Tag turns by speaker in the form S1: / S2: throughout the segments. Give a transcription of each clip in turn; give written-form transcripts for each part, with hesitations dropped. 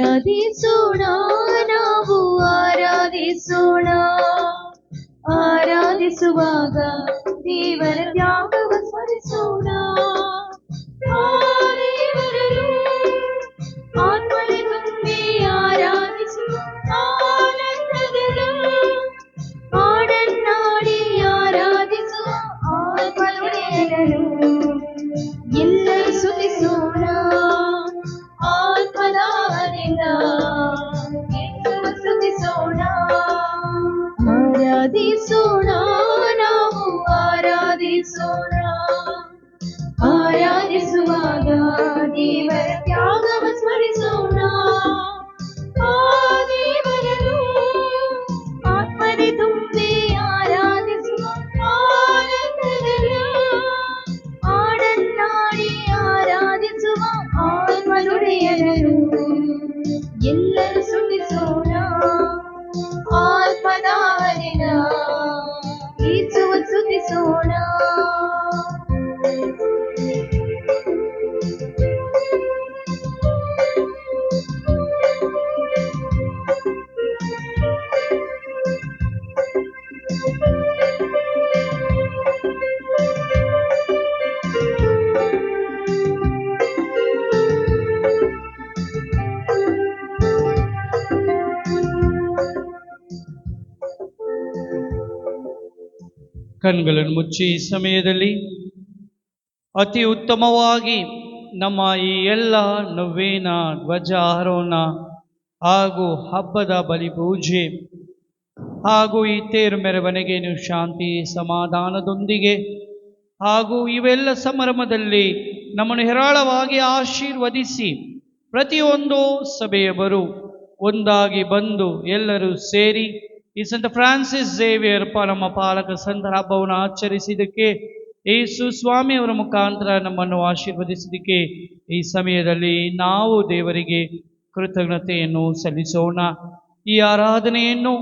S1: ಆರಾಧಿಸೋಣ, ನಾವು ಆರಾಧಿಸೋಣ. ಆರಾಧಿಸುವಾಗ ದೇವರ ತ್ಯಾಗವ ಸ್ಮರಿಸೋಣ. ಆತ್ಮನೆ ತುಂಬಿ ಆರಾಧಿಸುವ ಆನಂದದಲ್ಲಿ ಹಾಡನ್ನಾಡಿ ಆರಾಧಿಸುವ ಆತ್ಮನೊಡೆಯನನ್ನು ಎಲ್ಲರೂ ಸ್ತುತಿಸೋಣ. ಆತ್ಮದಾನದಿಂದ ಎಲ್ಲರೂ ಸ್ತುತಿಸೋಣ. ಆರಾಧಿಸೋಣ, ನಾವು ಆರಾಧಿಸೋಣ. ಆರಾಧಿಸುವಾಗ ದೇವರ ತ್ಯಾಗವ ಸ್ಮರಿಸೋಣ. ಆ ದೇವರನ್ನು ಆತ್ಮನೆ ತುಂಬಿ ಆರಾಧಿಸುವ ಆನಂದದಲ್ಲಿ ಹಾಡನ್ನಾಡಿ ಆರಾಧಿಸುವ ಆತ್ಮನೊಡೆಯನನ್ನು ಎಲ್ಲರೂ ಸ್ತುತಿಸೋಣ. ಆತ್ಮದಾನಿನ ಯೇಸುವ ಸ್ತುತಿಸೋಣ.
S2: ಕಣ್ಗಳನ್ನು ಮುಚ್ಚಿ ಈ ಸಮಯದಲ್ಲಿ ಅತಿ ಉತ್ತಮವಾಗಿ ನಮ್ಮ ಈ ಎಲ್ಲ ನವ್ವೇನ ಧ್ವಜಾರೋಹಣ ಹಾಗೂ ಹಬ್ಬದ ಬಲಿಪೂಜೆ ಹಾಗೂ ಈ ತೇರು ಮೆರವಣಿಗೆ ನೀವು ಶಾಂತಿ ಸಮಾಧಾನದೊಂದಿಗೆ ಹಾಗೂ ಇವೆಲ್ಲ ಸಂಭ್ರಮದಲ್ಲಿ ನಮ್ಮನ್ನು ಹೇರಳವಾಗಿ ಆಶೀರ್ವದಿಸಿ ಪ್ರತಿಯೊಂದು ಸಭೆಯವರು ಒಂದಾಗಿ ಬಂದು ಎಲ್ಲರೂ ಸೇರಿ ಈ ಸಂತ ಫ್ರಾನ್ಸಿಸ್ ಝೇವಿಯರ್ ನಮ್ಮ ಪಾಲಕ ಸಂತರ ಹಬ್ಬವನ್ನು ಆಚರಿಸಿದ್ದಕ್ಕೆ ಯೇಸು ಸ್ವಾಮಿಯವರ ಮುಖಾಂತರ ನಮ್ಮನ್ನು ಆಶೀರ್ವದಿಸಿದ್ದಕ್ಕೆ ಈ ಸಮಯದಲ್ಲಿ ನಾವು ದೇವರಿಗೆ ಕೃತಜ್ಞತೆಯನ್ನು ಸಲ್ಲಿಸೋಣ. ಈ ಆರಾಧನೆಯನ್ನು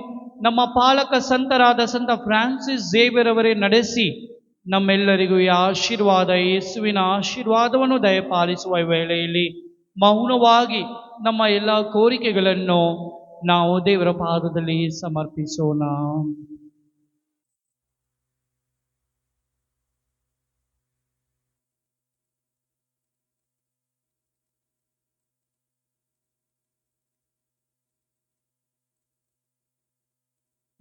S2: ನಮ್ಮ ಪಾಲಕ ಸಂತರಾದ ಸಂತ ಫ್ರಾನ್ಸಿಸ್ ಝೇವಿಯರ್ ಅವರೇ ನಡೆಸಿ ನಮ್ಮೆಲ್ಲರಿಗೂ ಈ ಆಶೀರ್ವಾದ, ಯೇಸುವಿನ ಆಶೀರ್ವಾದವನ್ನು ದಯಪಾಲಿಸುವ ವೇಳೆಯಲ್ಲಿ ಮೌನವಾಗಿ ನಮ್ಮ ಎಲ್ಲ ಕೋರಿಕೆಗಳನ್ನು ನಾವು ದೇವರ ಪಾದದಲ್ಲಿ ಸಮರ್ಪಿಸೋಣ.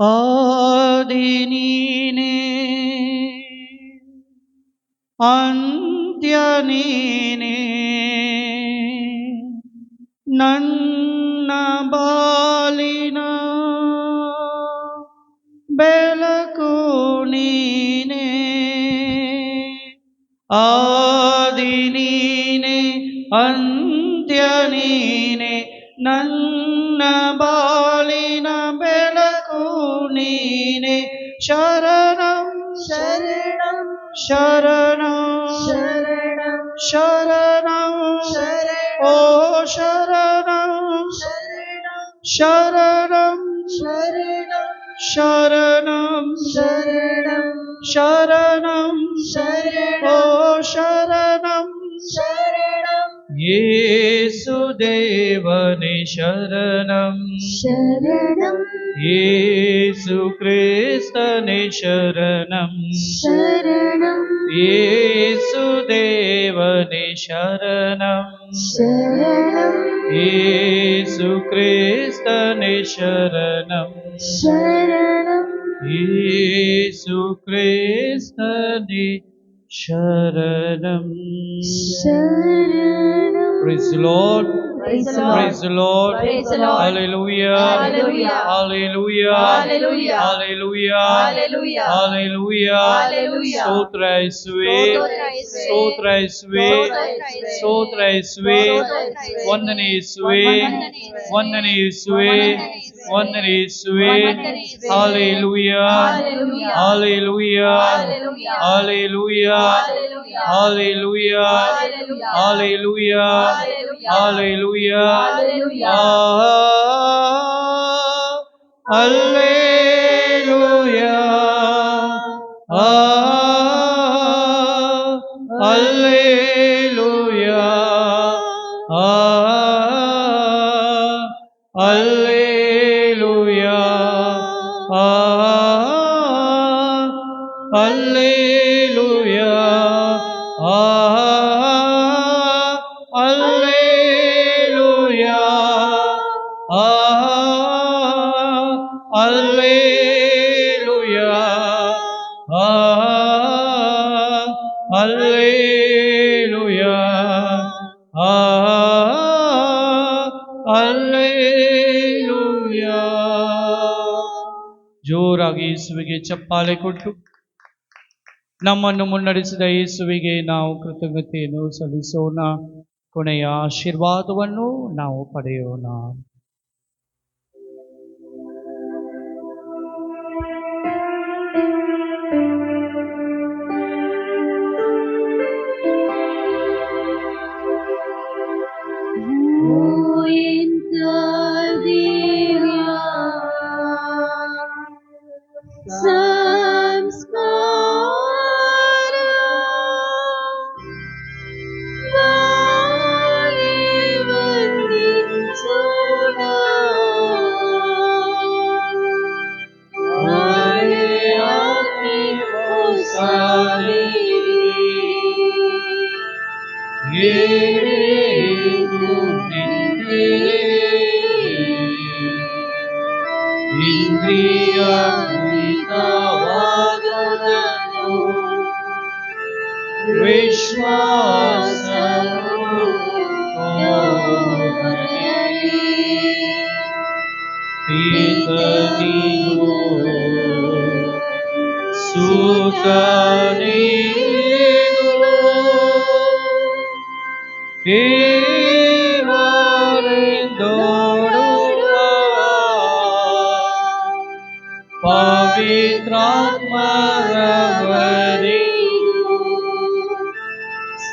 S2: ಆದಿ ನೀನೇ, ಅಂತ್ಯ ನೀನೇ, ನನ್ನ ಬಾಳಿನ ಬೆಳಕು ನೀನೇ. ಆದಿ ನೀನೇ, ಅಂತ್ಯ ನೀನೇ, ನನ್ನ ಬಾಳಿನ ಬೆಳಕು ನೀನೇ. ಶರಣಂ ಶರಣಂ ಶರಣಂ ಶರಣಂ ಶರಣಂ ಓ ಶರಣಂ ಶರಣಂ ಶರಣಂ ಶರಣಂ ಶರಣಂ ಶರಣಂ ಓ ಶರಣಂ ಶರಣಂ ಯೇಸುದೇವನೇ ಶರಣಂ
S1: ಶರಣಂ
S2: ಯೇಸು ಕ್ರಿಸ್ತನೇ ಶರಣಂ
S1: ಶರಣಂ
S2: ಯೇಸುದೇವನೇ ಶರಣಂ
S1: ಶರಣಂ
S2: ಯೇಸು ಕ್ರಿಸ್ತನೇ ಶರಣಂ
S1: ಶರಣಂ
S2: ಯೇಸು ಕ್ರಿಸ್ತನೇ ಶರಣಂ.
S1: ಶರಣಂ.
S2: Praise the Lord.
S1: Praise the Lord.
S2: Praise the Lord.
S1: Praise the Lord.
S2: Hallelujah.
S1: Hallelujah.
S2: Hallelujah.
S1: Hallelujah.
S2: Hallelujah.
S1: Hallelujah.
S2: Hallelujah.
S1: Hallelujah.
S2: ಸ್ತೋತ್ರ ಯೇಸುವೇ,
S1: ಸ್ತೋತ್ರ ಯೇಸುವೇ,
S2: ಸ್ತೋತ್ರ ಯೇಸುವೇ, ವಂದನೆ ಯೇಸುವೇ, ವಂದನೆ ಯೇಸುವೇ, ವಂದನೆ ಯೇಸುವೇ. Hallelujah. Hallelujah. Hallelujah. Hallelujah. Hallelujah. Hallelujah. Hallelujah. Hallelujah. Alleluia. Alleluia. Alleluia. Alleluia. Alleluia. ಜೋರಾಗಿ ಯೇಸುವಿಗೆ ಚಪ್ಪಾಳೆ ಕೊಟ್ಟು ನಮ್ಮನ್ನು ಮುನ್ನಡೆಸಿದ ಯೇಸುವಿಗೆ ನಾವು ಕೃತಜ್ಞತೆಯನ್ನು ಸಲ್ಲಿಸೋಣ. ಕೊನೆಯ ಆಶೀರ್ವಾದವನ್ನು ನಾವು ಪಡೆಯೋಣ.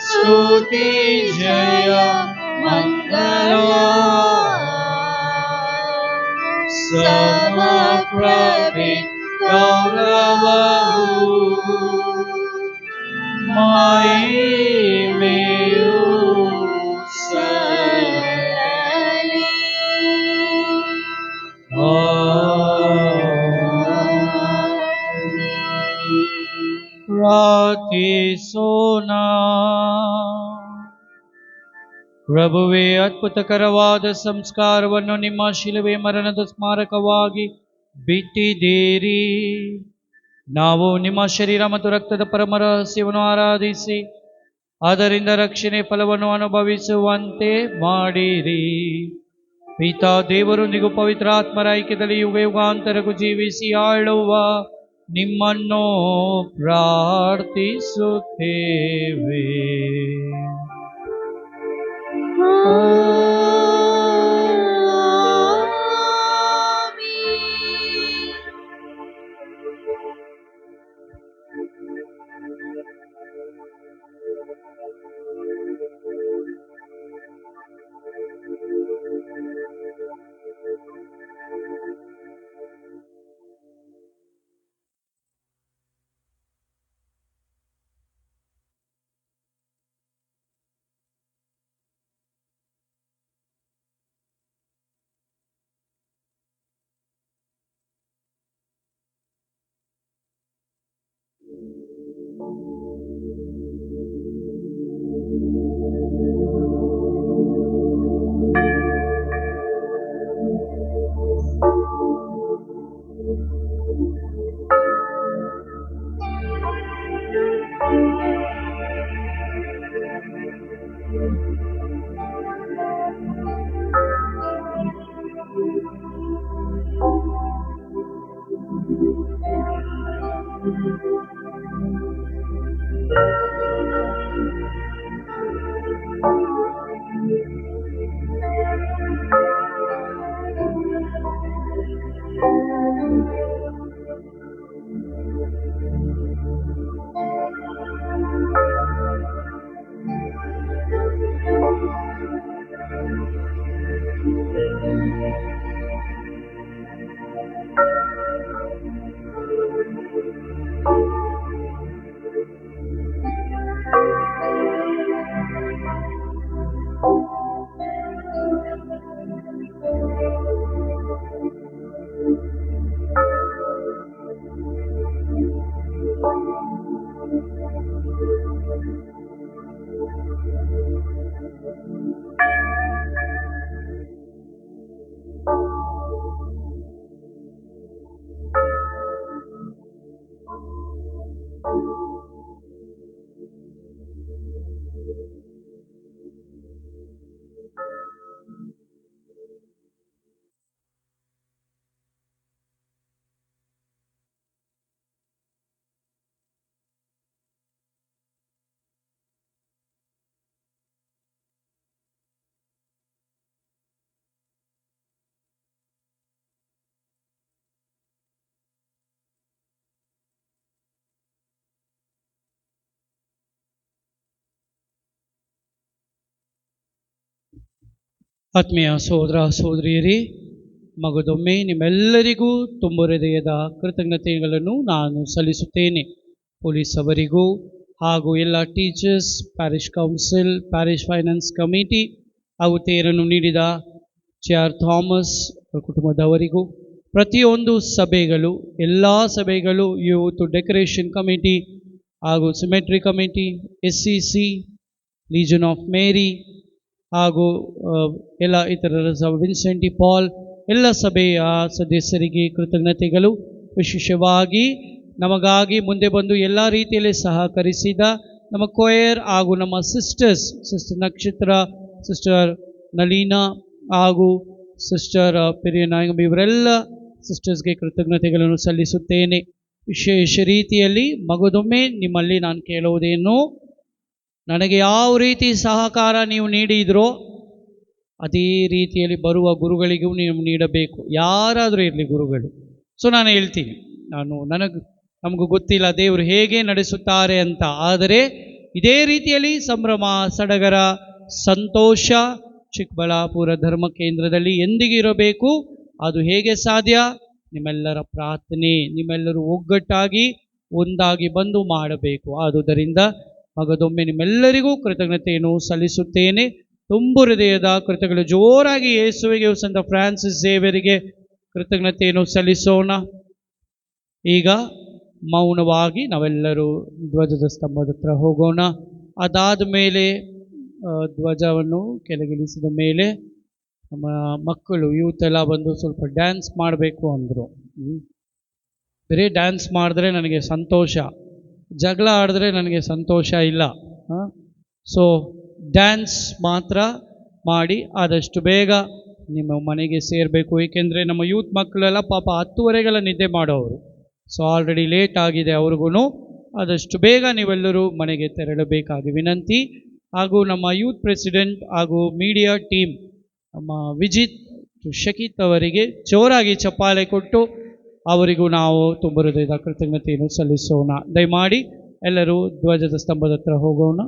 S2: ಸ್ತುತಿ ಜಯ ಮಂಗಳ ಸಮಪ್ರಭೆ ಗೌರವವು ಮಹಿಮೆಯು ಸಲ್ಲಲಿ. ಪ್ರಾರ್ಥಿಸೋಣ. ಪ್ರಭುವೇ, ಅದ್ಭುತಕರವಾದ ಸಂಸ್ಕಾರವನ್ನು ನಿಮ್ಮ ಶಿಲುಬೆ ಮರಣದ ಸ್ಮಾರಕವಾಗಿ ಬಿಟ್ಟಿದ್ದೀರಿ. ನಾವು ನಿಮ್ಮ ಶರೀರ ಮತ್ತು ರಕ್ತದ ಪರಮ ರಹಸ್ಯವನ್ನು ಆರಾಧಿಸಿ ಅದರಿಂದ ರಕ್ಷಣೆ ಫಲವನ್ನು ಅನುಭವಿಸುವಂತೆ ಮಾಡಿರಿ. ಪಿತಾ ದೇವರೊಂದಿಗೂ ಪವಿತ್ರ ಆತ್ಮರ ಐಕ್ಯದಲ್ಲಿ ಯುಗ ಯುಗಾಂತರಕ್ಕೂ ಜೀವಿಸಿ ಆಳುವ ನಿಮ್ಮನ್ನು ಪ್ರಾರ್ಥಿಸುತ್ತೇವೆ. ಆತ್ಮೀಯ ಸಹೋದರ ಸಹೋದರಿಯರೇ, ಮಗದೊಮ್ಮೆ ನಿಮ್ಮೆಲ್ಲರಿಗೂ ತುಂಬ ಹೃದಯದ ಕೃತಜ್ಞತೆಗಳನ್ನು ನಾನು ಸಲ್ಲಿಸುತ್ತೇನೆ. ಪೊಲೀಸ್ ಅವರಿಗೂ ಹಾಗೂ ಎಲ್ಲ teachers, parish council, parish finance committee ಹಾಗೂ ತೇರನ್ನು ನೀಡಿದ ಆರ್ ಥಾಮಸ್ ಕುಟುಂಬದವರಿಗೂ, ಪ್ರತಿಯೊಂದು ಸಭೆಗಳು, ಎಲ್ಲ ಸಭೆಗಳು, ಯೂತ್ ಡೆಕೋರೇಷನ್ ಕಮಿಟಿ ಹಾಗೂ cemetery committee, SCC, legion of Mary ಹಾಗೂ ಎಲ್ಲ ಇತರ ವಿನ್ಸೆಂಟ್ ಡಿ ಪಾಲ್ ಎಲ್ಲ ಸಭೆಯ ಸದಸ್ಯರಿಗೆ ಕೃತಜ್ಞತೆಗಳು. ವಿಶೇಷವಾಗಿ ನಮಗಾಗಿ ಮುಂದೆ ಬಂದು ಎಲ್ಲ ರೀತಿಯಲ್ಲಿ ಸಹಕರಿಸಿದ ನಮ್ಮ ಕೊಯರ್ ಹಾಗೂ ನಮ್ಮ ಸಿಸ್ಟರ್ಸ್, ಸಿಸ್ಟರ್ ನಕ್ಷತ್ರ, ಸಿಸ್ಟರ್ ನಲೀನಾ ಹಾಗೂ ಸಿಸ್ಟರ್ ಪಿರಿಯನಾಯಂ, ಇವರೆಲ್ಲ ಸಿಸ್ಟರ್ಸ್ಗೆ ಕೃತಜ್ಞತೆಗಳನ್ನು ಸಲ್ಲಿಸುತ್ತೇನೆ. ವಿಶೇಷ ರೀತಿಯಲ್ಲಿ ಮಗದೊಮ್ಮೆ ನಿಮ್ಮಲ್ಲಿ ನಾನು ಕೇಳುವುದೇನು, ನನಗೆ ಯಾವ ರೀತಿ ಸಹಕಾರ ನೀವು ನೀಡಿದ್ರೋ ಅದೇ ರೀತಿಯಲ್ಲಿ ಬರುವ ಗುರುಗಳಿಗೂ ನೀವು ನೀಡಬೇಕು. ಯಾರಾದರೂ ಇರಲಿ ಗುರುಗಳು. ಸೊ ನಾನು ಹೇಳ್ತೀನಿ, ನಮಗೂ ಗೊತ್ತಿಲ್ಲ ದೇವರು ಹೇಗೆ ನಡೆಸುತ್ತಾರೆ ಅಂತ, ಆದರೆ ಇದೇ ರೀತಿಯಲ್ಲಿ ಸಂಭ್ರಮ, ಸಡಗರ, ಸಂತೋಷ ಚಿಕ್ಕಬಳ್ಳಾಪುರ ಧರ್ಮ ಕೇಂದ್ರದಲ್ಲಿ ಎಂದಿಗಿರಬೇಕು. ಅದು ಹೇಗೆ ಸಾಧ್ಯ? ನಿಮ್ಮೆಲ್ಲರ ಪ್ರಾರ್ಥನೆ, ನಿಮ್ಮೆಲ್ಲರೂ ಒಗ್ಗಟ್ಟಾಗಿ ಒಂದಾಗಿ ಬಂದು ಮಾಡಬೇಕು. ಆದುದರಿಂದ ಮಗದೊಮ್ಮೆ ನಿಮ್ಮೆಲ್ಲರಿಗೂ ಕೃತಜ್ಞತೆಯನ್ನು ಸಲ್ಲಿಸುತ್ತೇನೆ. ತುಂಬ ಹೃದಯದ ಕೃತಜ್ಞತೆ ಜೋರಾಗಿ ಯೇಸುವಿಗೆ, ಸಂತ ಫ್ರಾನ್ಸಿಸ್ ಝೇವಿಯರಿಗೆ ಕೃತಜ್ಞತೆಯನ್ನು ಸಲ್ಲಿಸೋಣ. ಈಗ ಮೌನವಾಗಿ ನಾವೆಲ್ಲರೂ ಧ್ವಜದ ಸ್ತಂಭದ ಹತ್ರ ಹೋಗೋಣ. ಅದಾದ ಮೇಲೆ ಧ್ವಜವನ್ನು ಕೆಳಗಿಳಿಸಿದ ಮೇಲೆ ನಮ್ಮ ಮಕ್ಕಳು ಯೂತ್ ಎಲ್ಲ ಬಂದು ಸ್ವಲ್ಪ ಡ್ಯಾನ್ಸ್ ಮಾಡಬೇಕು ಅಂದರು. ಬರೀ ಡ್ಯಾನ್ಸ್ ಮಾಡಿದ್ರೆ ನನಗೆ ಸಂತೋಷ, ಜಗಳ ಆಡಿದ್ರೆ ನನಗೆ ಸಂತೋಷ ಇಲ್ಲ. ಸೊ ಡ್ಯಾನ್ಸ್ ಮಾತ್ರ ಮಾಡಿ ಆದಷ್ಟು ಬೇಗ ನಿಮ್ಮ ಮನೆಗೆ ಸೇರಬೇಕು. ಏಕೆಂದರೆ ನಮ್ಮ ಯೂತ್ ಮಕ್ಕಳೆಲ್ಲ ಪಾಪ 10:30 ನಿದ್ದೆ ಮಾಡೋರು. ಸೊ ಆಲ್ರೆಡಿ ಲೇಟ್ ಆಗಿದೆ ಅವ್ರಿಗೂ. ಆದಷ್ಟು ಬೇಗ ನೀವೆಲ್ಲರೂ ಮನೆಗೆ ತೆರಳಬೇಕಾಗಿ ವಿನಂತಿ. ಹಾಗೂ ನಮ್ಮ ಯೂತ್ ಪ್ರೆಸಿಡೆಂಟ್ ಹಾಗೂ ಮೀಡಿಯಾ ಟೀಮ್ ನಮ್ಮ ವಿಜಿತ್ ಶಕೀತ್ ಅವರಿಗೆ ಜೋರಾಗಿ ಚಪ್ಪಾಳೆ ಕೊಟ್ಟು ಅವರಿಗೂ ನಾವು ತುಂಬ ಹೃದಯದ ಕೃತಜ್ಞತೆಯನ್ನು ಸಲ್ಲಿಸೋಣ. ದಯಮಾಡಿ ಎಲ್ಲರೂ ಧ್ವಜದ ಸ್ತಂಭದ ಹತ್ರ ಹೋಗೋಣ.